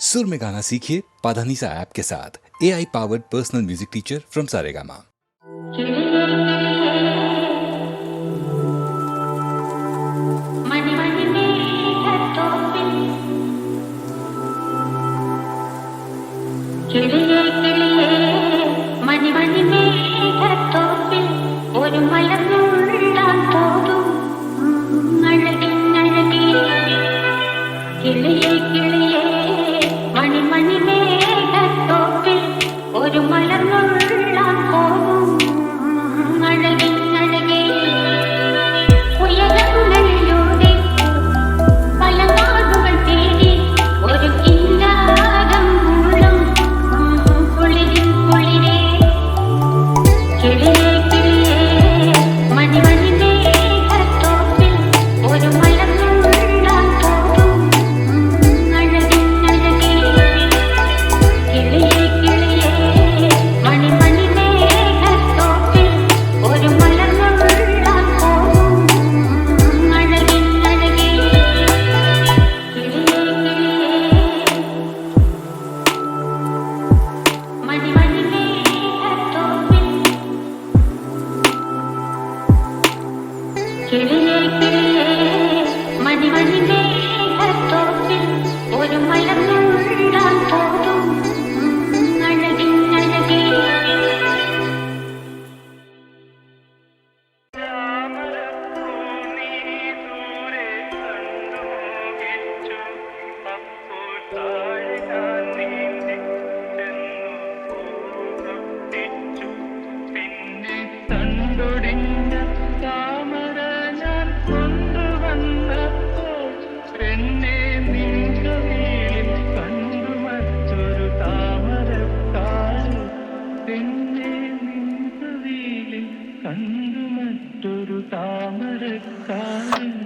सुर में गाना सीखिए पाधानीसा ऐप के साथ। AI powered personal music teacher from Saregama. താമരക്കാരൻ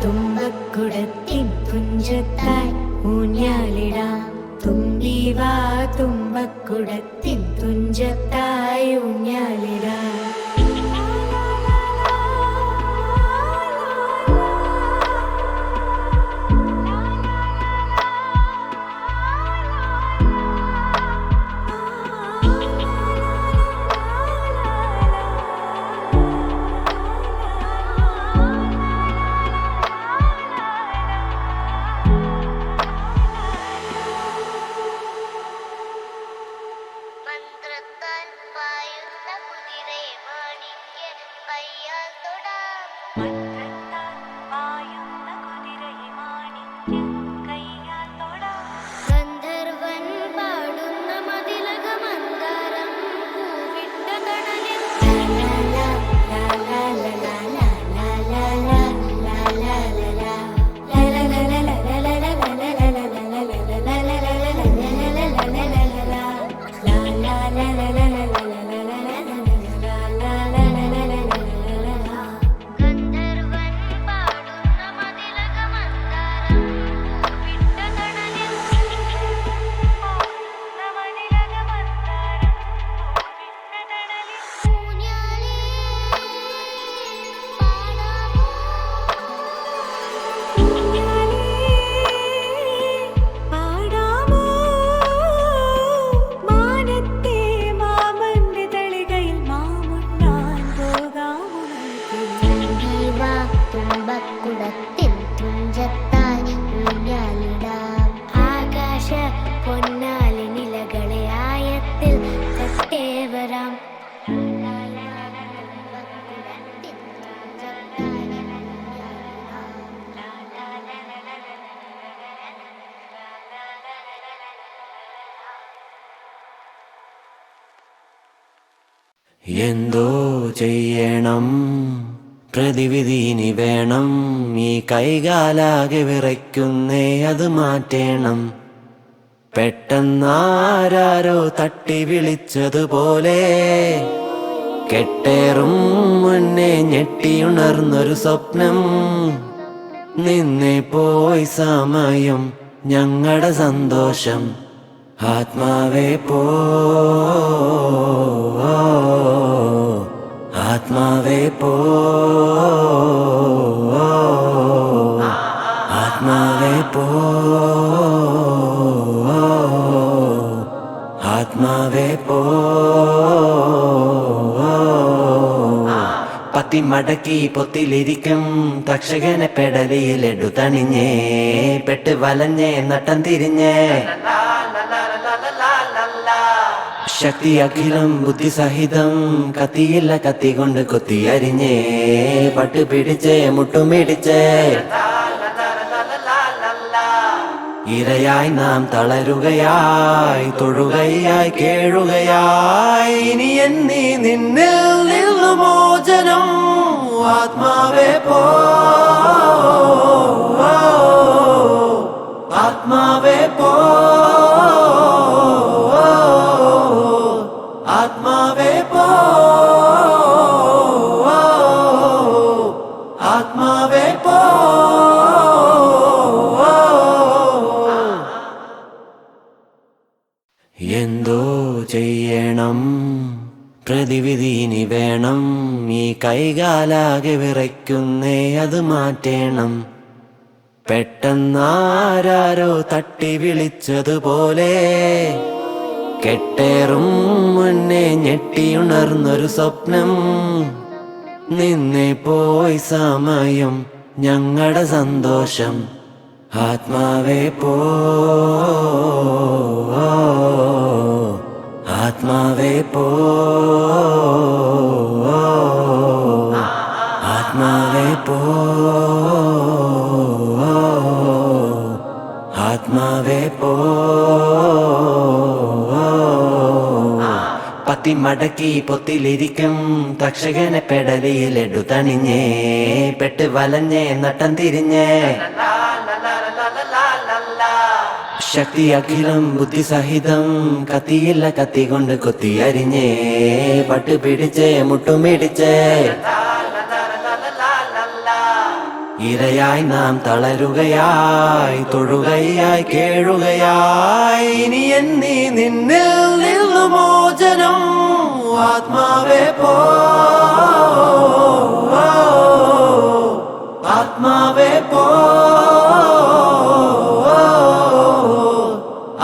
തുമ്പക്കുടത്തിൻ തുഞ്ചത്തായി ഊഞ്ഞാലിടാം. തുമ്പീവാ തുമ്പക്കുടത്തിൻ തുഞ്ചത്തായി ഊഞ്ഞാലിടാം. എന്തോ ചെയ്യണം, പ്രതിവിധി ഇനി വേണം. ഈ കൈകാലാകെ വിറയ്ക്കുന്നേ, അത് മാറ്റേണം. പെട്ടെന്നാരോ തട്ടി വിളിച്ചതുപോലെ കെട്ടേറും മുന്നേ ഞെട്ടിയുണർന്നൊരു സ്വപ്നം. നിന്നെ പോയി സമയം ഞങ്ങളുടെ സന്തോഷം. ആത്മാവേ പോ, ആത്മാവേ പോ, ആത്മാവേ പോ, ആത്മാവേ പോ. പത്തി മടക്കി പൊത്തിലിരിക്കും തക്ഷകനെ പെടലിയിലെടു തണിഞ്ഞേ, പെട്ട് വലഞ്ഞേ നട്ടം തിരിഞ്ഞേ. ശക്തി അഖിലം ബുദ്ധി സഹിതം കത്തിയില്ല കത്തി കൊണ്ട് കൊത്തി അരിഞ്ഞേ, പട്ട് പിടിച്ചേ മുട്ടുമിടിച്ചേ. ഇരയായി നാം തളരുകയായി, തൊഴുകയായി കേഴുകയായി. ഇനി എന്നീ നിന്നിൽ നിന്നു മോചനം. ആത്മാവേ പോ, ആത്മാവേ പോ, ആത്മാവേ പോ, ആത്മാവേ പോ. എന്തോ ചെയ്യണം, പ്രതിവിധി ഇനി വേണം. ഈ കൈകാലാകെ വിറയ്ക്കുന്നേ, അത് മാറ്റേണം. പെട്ടെന്നാരോ തട്ടി വിളിച്ചതുപോലെ കെട്ടേറും മുന്നേ ഞെട്ടിയുണർന്നൊരു സ്വപ്നം. നിന്നെ പോയി സമയം ഞങ്ങളുടെ സന്തോഷം. ആത്മാവേ പോ, ആത്മാവേ പോ, മാറ്റി മടക്കി പൊത്തിലിരിക്കും തക്ഷകനെ പെടലിയിലെടു തണിഞ്ഞേ പെട്ട് വലഞ്ഞേ നട്ടം തിരിഞ്ഞേ ശക്തി അഖിലം ബുദ്ധി സഹിതം കത്തിയില്ല കത്തി കൊണ്ട് കൊത്തി അരിഞ്ഞേ പട്ട് പിടിച്ചേ മുട്ടുമിടിച്ചേ ഇരയായി നാം തളരുകയായി തൊഴുകയായി കേഴുകയായി ഇനി എന്നീ നിന്നിൽ നിന്നു മോചനം ആത്മാവേ പോ ആത്മാവേ പോ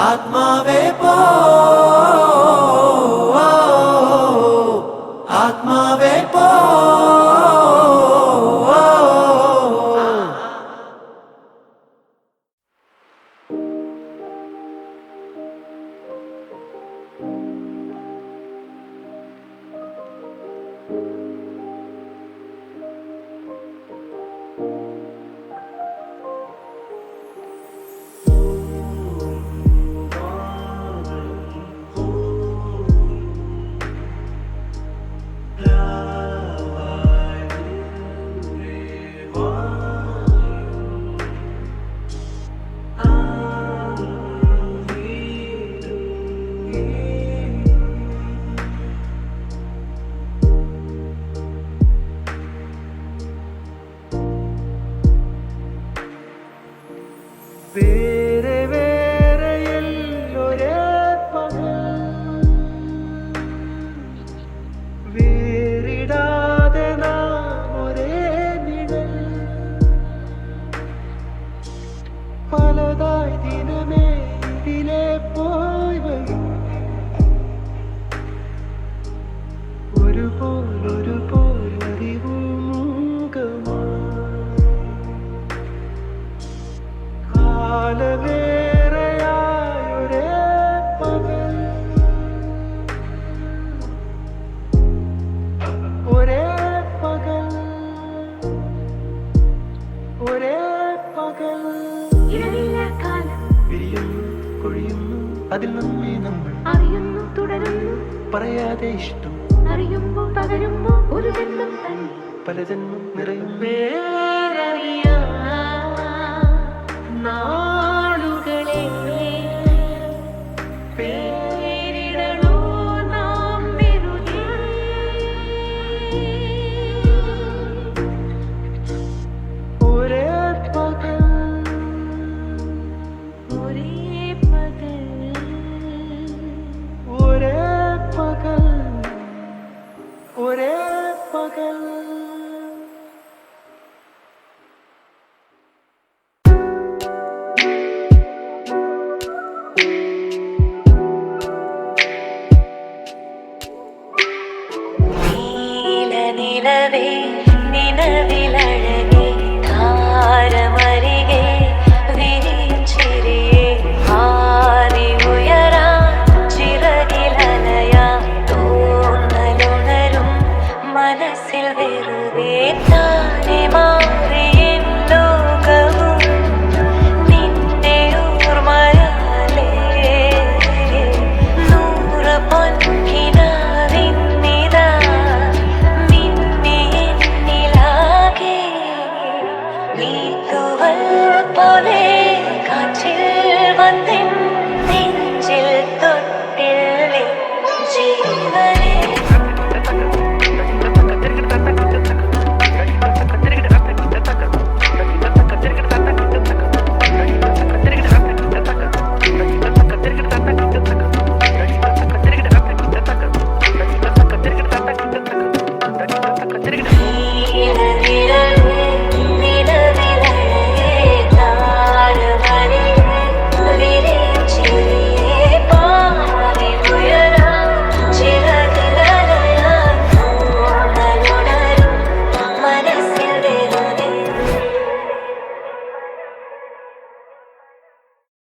ആത്മാവേ പോ ആത്മാവേ പോ വേറെ വേറെയൊരേ പകൽ വേറിടാതെ നാം ഒരേ നിഴൽ പലതായി ദിനമേ ഇതിലെ പോയി വരും ഒരുപോലൊരുപോലറിവു മൂകമാ കാലവേറെയായൊരേ പകൽ ഒരേ പകൽ ഒരേ പകൽ പിരിയുന്നു കൊഴിയുന്നു അതിൽ നമ്മെ നമ്മൾ അറിയുന്നു തുടരുന്നു പറയാതെ ഇഷ്ടം അറിയുമ്പോൾ പകരുമ്പോൾ ഒരു ജന്മം തന്നെ പല ജന്മം നിറയും നാളുകളെ പേരിടണോ നാം വെറുതെ ഒരേ പകൽ ഒരേ പകൽ ഒരേ പകൽ ഒരേ പകൽ നിലവേ നിലവിലഴകേ താരമരികെ വിരിച്ചിരിയേ ആരി ഉയരാ ചിറകിലലയാ തോന്നലുണരും മനസ്സിൽ വെറുതെ താനെ മാറിയ ലോകവും നിന്റെ ഓർമ്മയാലേ നൂറ് പൊൻകിനാവിന്നിതാ പോലെ കാറ്റിൽ വന്നിൻ നെഞ്ചിൽ തൊട്ടില്ലേ ജീവനെ